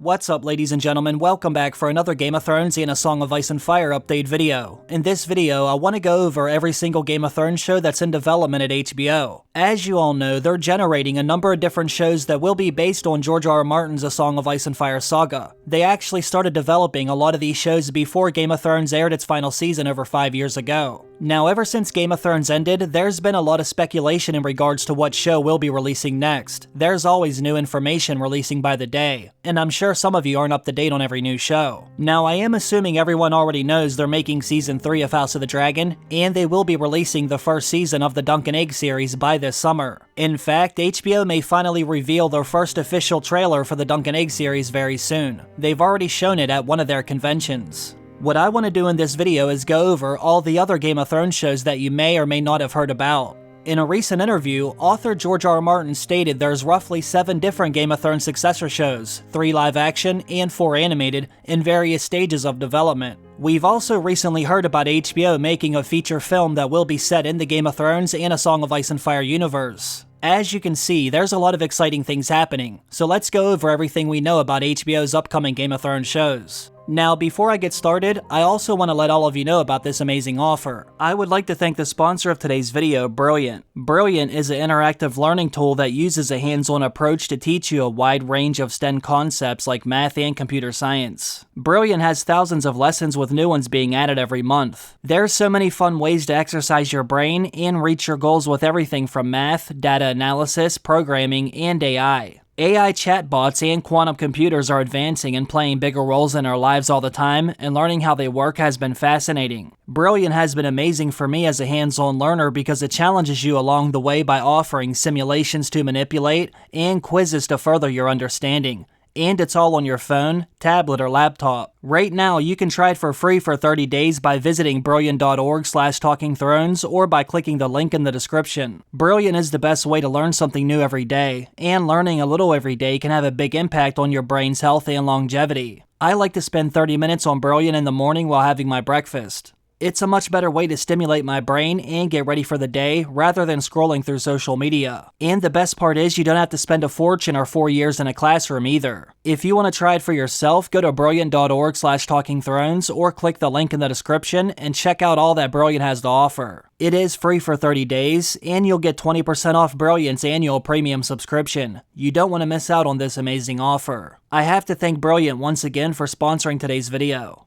What's up, ladies and gentlemen? Welcome back for another Game of Thrones and a Song of Ice and Fire update video. In this video, I want to go over every single Game of Thrones show that's in development at HBO. As you all know, they're generating a number of different shows that will be based on George R. R. Martin's A Song of Ice and Fire saga. They actually started developing a lot of these shows before Game of Thrones aired its final season over 5 years ago. Now, ever since Game of Thrones ended, there's been a lot of speculation in regards to what show we'll be releasing next. There's always new information releasing by the day, and I'm sure some of you aren't up to date on every new show. Now, I am assuming everyone already knows they're making Season 3 of House of the Dragon, and they will be releasing the first season of the Dunk and Egg series by this summer. In fact, HBO may finally reveal their first official trailer for the Dunk and Egg series very soon. They've already shown it at one of their conventions. What I want to do in this video is go over all the other Game of Thrones shows that you may or may not have heard about. In a recent interview, author George R. R. Martin stated there's roughly 7 different Game of Thrones successor shows, 3 live action and 4 animated, in various stages of development. We've also recently heard about HBO making a feature film that will be set in the Game of Thrones and A Song of Ice and Fire universe. As you can see, there's a lot of exciting things happening, so let's go over everything we know about HBO's upcoming Game of Thrones shows. Now, before I get started, I also want to let all of you know about this amazing offer. I would like to thank the sponsor of today's video, Brilliant. Brilliant is an interactive learning tool that uses a hands-on approach to teach you a wide range of STEM concepts like math and computer science. Brilliant has thousands of lessons with new ones being added every month. There's so many fun ways to exercise your brain and reach your goals with everything from math, data analysis, programming, and AI. AI chatbots and quantum computers are advancing and playing bigger roles in our lives all the time, and learning how they work has been fascinating. Brilliant has been amazing for me as a hands-on learner because it challenges you along the way by offering simulations to manipulate and quizzes to further your understanding. And it's all on your phone, tablet, or laptop. Right now, you can try it for free for 30 days by visiting brilliant.org/talkingthrones or by clicking the link in the description. Brilliant is the best way to learn something new every day, and learning a little every day can have a big impact on your brain's health and longevity. I like to spend 30 minutes on Brilliant in the morning while having my breakfast. It's a much better way to stimulate my brain and get ready for the day rather than scrolling through social media. And the best part is you don't have to spend a fortune or 4 years in a classroom either. If you want to try it for yourself, go to brilliant.org/talkingthrones or click the link in the description and check out all that Brilliant has to offer. It is free for 30 days, and you'll get 20% off Brilliant's annual premium subscription. You don't want to miss out on this amazing offer. I have to thank Brilliant once again for sponsoring today's video.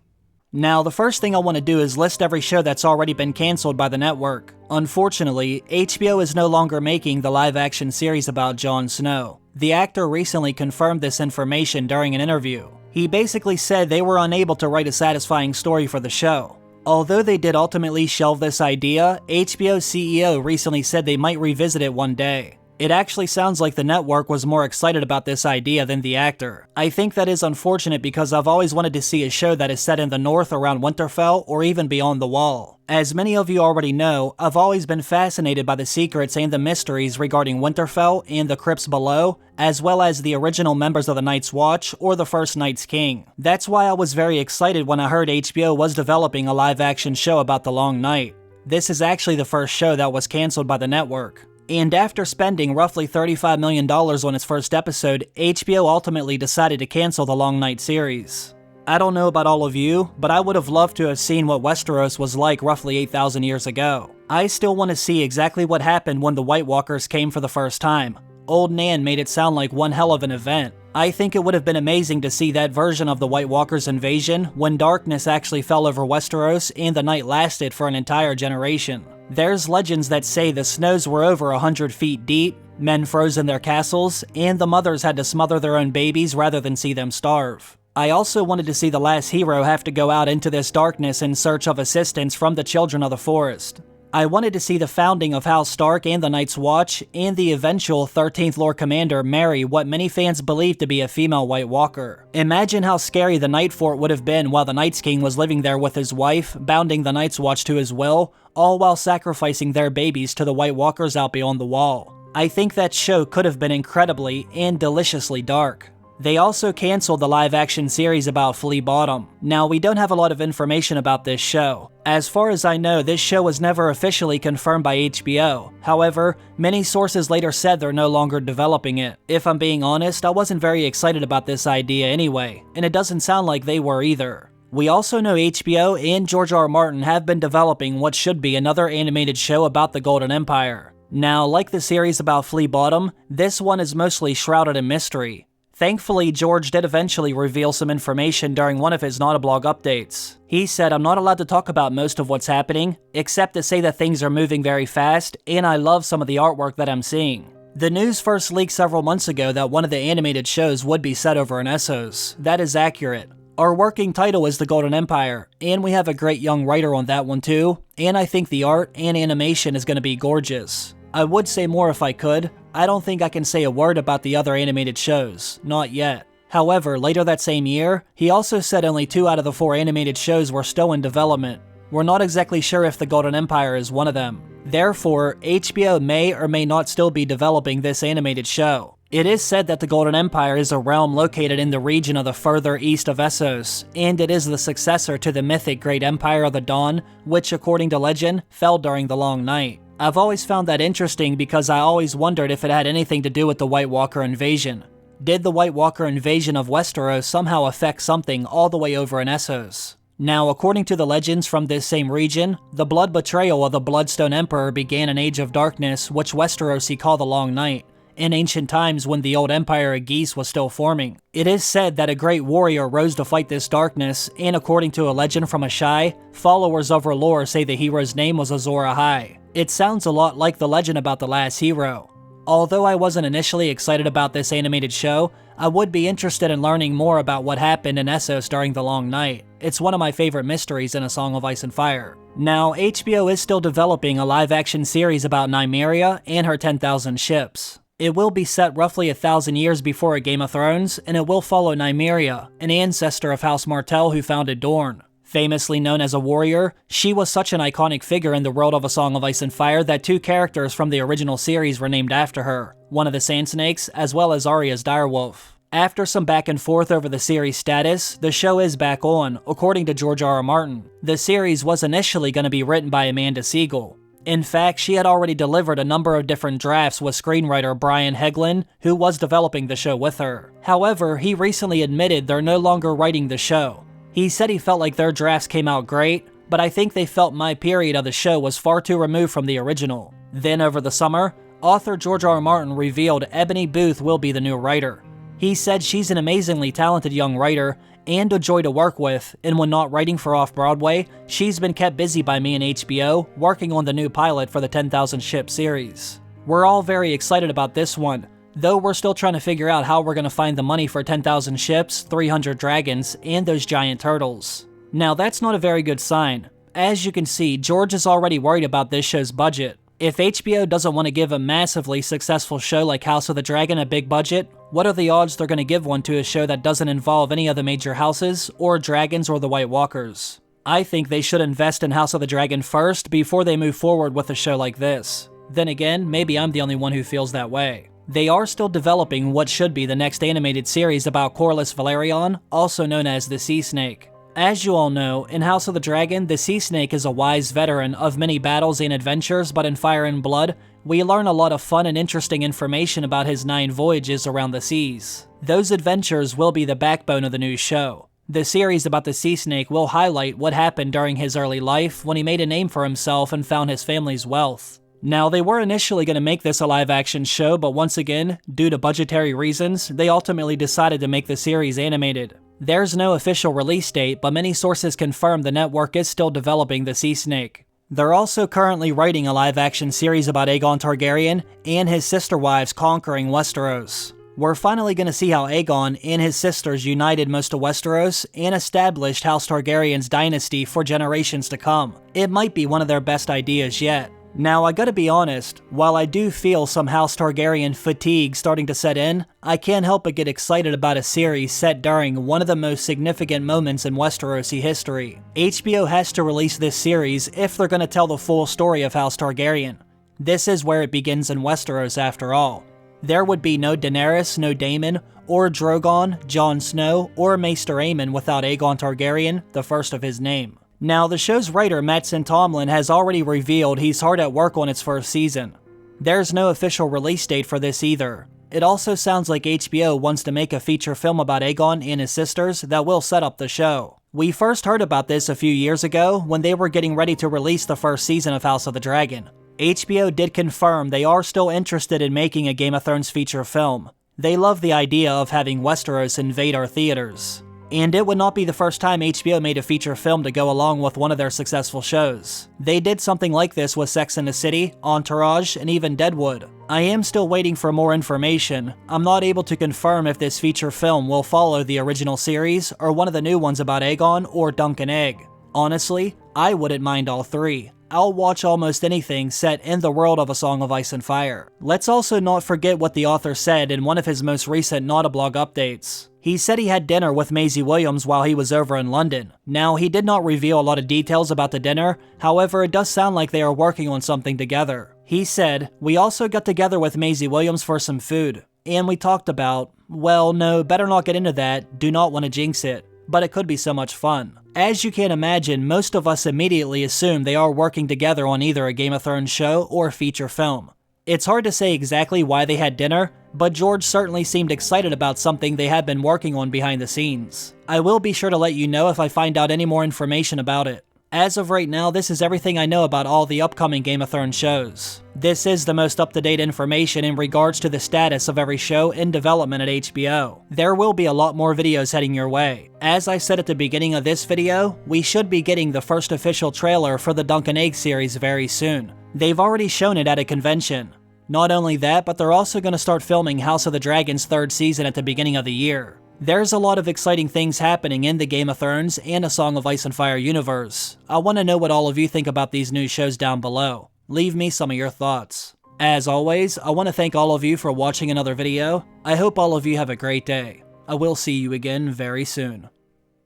Now, the first thing I want to do is list every show that's already been cancelled by the network. Unfortunately, HBO is no longer making the live-action series about Jon Snow. The actor recently confirmed this information during an interview. He basically said they were unable to write a satisfying story for the show. Although they did ultimately shelve this idea, HBO's CEO recently said they might revisit it one day. It actually sounds like the network was more excited about this idea than the actor. I think that is unfortunate because I've always wanted to see a show that is set in the north around Winterfell or even beyond the Wall. As many of you already know, I've always been fascinated by the secrets and the mysteries regarding Winterfell and the crypts below, as well as the original members of the Night's Watch or the first Night's King. That's why I was very excited when I heard HBO was developing a live-action show about the Long Night. This is actually the first show that was cancelled by the network. And after spending roughly $35 million on its first episode, HBO ultimately decided to cancel the Long Night series. I don't know about all of you, but I would have loved to have seen what Westeros was like roughly 8,000 years ago. I still want to see exactly what happened when the White Walkers came for the first time. Old Nan made it sound like one hell of an event. I think it would have been amazing to see that version of the White Walkers' invasion when darkness actually fell over Westeros and the night lasted for an entire generation. There's legends that say the snows were over 100 feet deep, men froze in their castles, and the mothers had to smother their own babies rather than see them starve. I also wanted to see the last hero have to go out into this darkness in search of assistance from the children of the forest. I wanted to see the founding of House Stark and the Night's Watch, and the eventual 13th Lord Commander marry what many fans believe to be a female White Walker. Imagine how scary the Night Fort would have been while the Night's King was living there with his wife, bounding the Night's Watch to his will, all while sacrificing their babies to the White Walkers out beyond the Wall. I think that show could have been incredibly and deliciously dark. They also canceled the live-action series about Flea Bottom. Now, we don't have a lot of information about this show. As far as I know, this show was never officially confirmed by HBO. However, many sources later said they're no longer developing it. If I'm being honest, I wasn't very excited about this idea anyway, and it doesn't sound like they were either. We also know HBO and George R. R. Martin have been developing what should be another animated show about the Golden Empire. Now, like the series about Flea Bottom, this one is mostly shrouded in mystery. Thankfully, George did eventually reveal some information during one of his Not-a-Blog updates. He said, "I'm not allowed to talk about most of what's happening, except to say that things are moving very fast, and I love some of the artwork that I'm seeing." The news first leaked several months ago that one of the animated shows would be set over in Essos. That is accurate. Our working title is The Golden Empire, and we have a great young writer on that one too, and I think the art and animation is going to be gorgeous. I would say more if I could. I don't think I can say a word about the other animated shows, not yet. However, later that same year, he also said only 2 out of the 4 animated shows were still in development. We're not exactly sure if The Golden Empire is one of them. Therefore, HBO may or may not still be developing this animated show. It is said that the Golden Empire is a realm located in the region of the further east of Essos, and it is the successor to the mythic Great Empire of the Dawn, which according to legend, fell during the Long Night. I've always found that interesting because I always wondered if it had anything to do with the White Walker invasion. Did the White Walker invasion of Westeros somehow affect something all the way over in Essos? Now, according to the legends from this same region, the blood betrayal of the Bloodstone Emperor began an age of darkness which Westerosi call the Long Night, in ancient times when the old Empire of Geese was still forming. It is said that a great warrior rose to fight this darkness, and according to a legend from Ashai, followers of her lore say the hero's name was Azor Ahai. It sounds a lot like the legend about the last hero. Although I wasn't initially excited about this animated show, I would be interested in learning more about what happened in Essos during the Long Night. It's one of my favorite mysteries in A Song of Ice and Fire. Now, HBO is still developing a live-action series about Nymeria and her 10,000 ships. It will be set roughly 1,000 years before a Game of Thrones, and it will follow Nymeria, an ancestor of House Martell who founded Dorne. Famously known as a warrior, she was such an iconic figure in the world of A Song of Ice and Fire that 2 characters from the original series were named after her, one of the Sand Snakes, as well as Arya's direwolf. After some back and forth over the series status, the show is back on, according to George R. R. Martin. The series was initially going to be written by Amanda Siegel. In fact, she had already delivered a number of different drafts with screenwriter Brian Heglin, who was developing the show with her. However, he recently admitted they're no longer writing the show. He said he felt like their drafts came out great, but I think they felt my period of the show was far too removed from the original. Then over the summer, author George R. R. Martin revealed Ebony Booth will be the new writer. He said she's an amazingly talented young writer and a joy to work with, and when not writing for Off-Broadway, she's been kept busy by me and HBO working on the new pilot for the 10,000 Ship series. We're all very excited about this one, though we're still trying to figure out how we're going to find the money for 10,000 ships, 300 dragons, and those giant turtles. Now that's not a very good sign. As you can see, George is already worried about this show's budget. If HBO doesn't want to give a massively successful show like House of the Dragon a big budget, what are the odds they're going to give one to a show that doesn't involve any of the major houses, or dragons, or the White Walkers? I think they should invest in House of the Dragon first before they move forward with a show like this. Then again, maybe I'm the only one who feels that way. They are still developing what should be the next animated series about Corlys Velaryon, also known as the Sea Snake. As you all know, in House of the Dragon, the Sea Snake is a wise veteran of many battles and adventures, but in Fire and Blood, we learn a lot of fun and interesting information about his 9 voyages around the seas. Those adventures will be the backbone of the new show. The series about the Sea Snake will highlight what happened during his early life when he made a name for himself and found his family's wealth. Now, they were initially going to make this a live-action show, but once again, due to budgetary reasons, they ultimately decided to make the series animated. There's no official release date, but many sources confirm the network is still developing the Sea Snake. They're also currently writing a live-action series about Aegon Targaryen and his sister wives conquering Westeros. We're finally going to see how Aegon and his sisters united most of Westeros and established House Targaryen's dynasty for generations to come. It might be one of their best ideas yet. Now, I gotta be honest, while I do feel some House Targaryen fatigue starting to set in, I can't help but get excited about a series set during one of the most significant moments in Westerosi history. HBO has to release this series if they're gonna tell the full story of House Targaryen. This is where it begins in Westeros after all. There would be no Daenerys, no Daemon, or Drogon, Jon Snow, or Maester Aemon without Aegon Targaryen, the first of his name. Now, the show's writer Mattson Tomlin has already revealed he's hard at work on its first season. There's no official release date for this either. It also sounds like HBO wants to make a feature film about Aegon and his sisters that will set up the show. We first heard about this a few years ago when they were getting ready to release the first season of House of the Dragon. HBO did confirm they are still interested in making a Game of Thrones feature film. They love the idea of having Westeros invade our theaters. And it would not be the first time HBO made a feature film to go along with one of their successful shows. They did something like this with Sex and the City, Entourage, and even Deadwood. I am still waiting for more information. I'm not able to confirm if this feature film will follow the original series or one of the new ones about Aegon or Dunk and Egg. Honestly, I wouldn't mind all three. I'll watch almost anything set in the world of A Song of Ice and Fire. Let's also not forget what the author said in one of his most recent Not-a-Blog updates. He said he had dinner with Maisie Williams while he was over in London. Now, he did not reveal a lot of details about the dinner, however, it does sound like they are working on something together. He said, "We also got together with Maisie Williams for some food, and we talked about, well, no, better not get into that, do not want to jinx it, but it could be so much fun." As you can imagine, most of us immediately assume they are working together on either a Game of Thrones show or feature film. It's hard to say exactly why they had dinner, but George certainly seemed excited about something they had been working on behind the scenes. I will be sure to let you know if I find out any more information about it. As of right now, this is everything I know about all the upcoming Game of Thrones shows. This is the most up-to-date information in regards to the status of every show in development at HBO. There will be a lot more videos heading your way. As I said at the beginning of this video, we should be getting the first official trailer for the Dunk and Egg series very soon. They've already shown it at a convention. Not only that, but they're also going to start filming House of the Dragon's third season at the beginning of the year. There's a lot of exciting things happening in the Game of Thrones and A Song of Ice and Fire universe. I want to know what all of you think about these new shows down below. Leave me some of your thoughts. As always, I want to thank all of you for watching another video. I hope all of you have a great day. I will see you again very soon.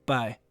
Bye.